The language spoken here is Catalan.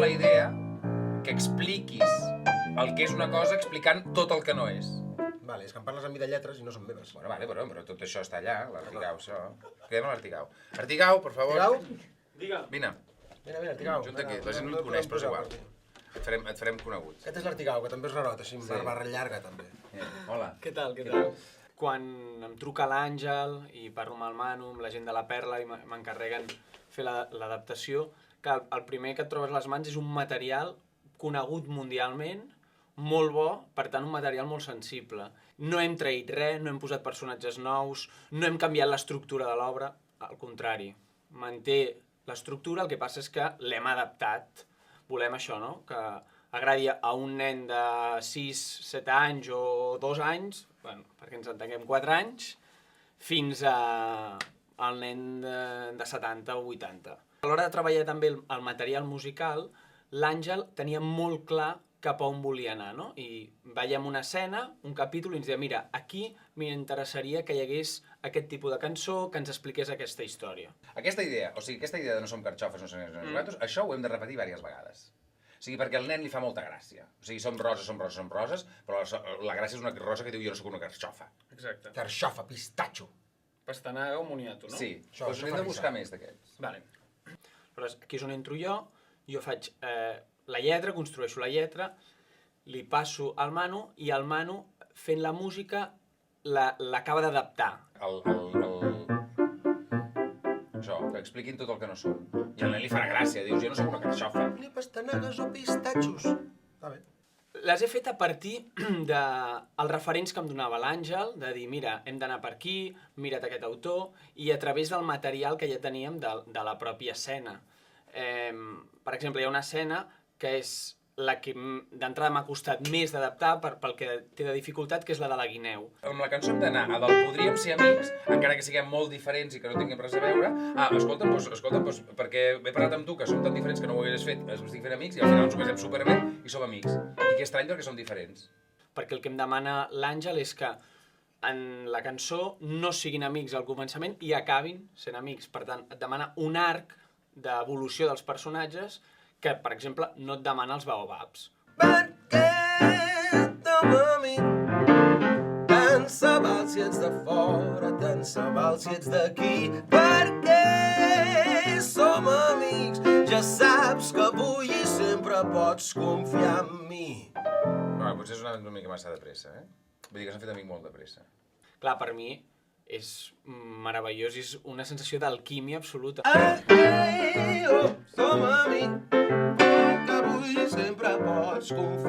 la idea que expliquis el que és una cosa explicant tot el que no és. Vale, és que em parles a mi de lletres i no són meves. Bueno, vale, però tot això està allà, l'Artigau, això. Cridem a l'Artigau. Artigau, per favor. Artigau? Digue. Vine. Vine, Artigau. Junta aquí, la gent no et coneix, però és igual. Et farem conegut. Aquest és l'Artigau, que també és rarot, així amb barba llarga, també. Hola. Què tal? Quan em truca l'Àngel i parlo amb el Manu, amb la gent de la Perla i m'encarreguen fer l'adaptació, que el primer que et trobes a les mans és un material conegut mundialment, molt bo, per tant un material molt sensible. No hem traït res, no hem posat personatges nous, no hem canviat l'estructura de l'obra, al contrari. Manté l'estructura, el que passa és que l'hem adaptat. Volem això, no? Que agradi a un nen de 6, 7 anys o 2 anys, bueno, perquè ens entenguem 4 anys, fins al nen de 70 o 80. A l'hora de treballar també el material musical, l'Àngel tenia molt clar cap a on volia anar, no? I veiem una escena, un capítol, i ens deia, mira, aquí m'interessaria que hi hagués aquest tipus de cançó, que ens expliqués aquesta història. Aquesta idea de no som carxofes, no som nosaltres, això ho hem de repetir diverses vegades. O sigui, perquè al nen li fa molta gràcia. O sigui, som roses, però la gràcia és una rosa que diu jo no sóc una carxofa. Exacte. Carxofa, pistatxo. Pastanaga o moniato, no? Sí, Això doncs n'hem de buscar més d'aquests. Vale. Aleshores, aquí és on entro jo faig la lletra, construeixo la lletra, li passo al Manu i el Manu, fent la música, l'acaba d'adaptar. Això, que expliquin tot el que no són. I al nen li farà gràcia, dius, jo no sóc una carxofa. Ni pastanagues o pistatxos. Està bé. Les he fet a partir dels referents que em donava l'Àngel, de dir, mira, hem d'anar per aquí, mira't aquest autor, i a través del material que ja teníem de la pròpia escena. Per exemple, hi ha una escena que és la que d'entrada m'ha costat més d'adaptar pel que té de dificultat, que és la de la guineu. Amb la cançó hem d'anar a del podríem ser amics, encara que siguem molt diferents i que no tinguem res a veure. Escolta'm, perquè he parlat amb tu, que som tan diferents que no ho hagués fet, ens estic fent amics, i al final ens ho passem superbé i som amics. I que estrany perquè som diferents. Perquè el que em demana l'Àngel és que en la cançó no siguin amics al començament i acabin sent amics. Per tant, et demana un arc d'evolució dels personatges que, per exemple, no et demana els baobabs. Perquè som amics, tant se val si ets de fora, tant se val si ets d'aquí. Perquè som amics, ja saps que avui i sempre pots confiar en mi. Bueno, potser és una mica massa de pressa, eh? Vull dir que s'han fet amic molt de pressa. Clar, per mi és meravellós, és una sensació d'alquímia absoluta. Som amics, que avui sempre pots confiar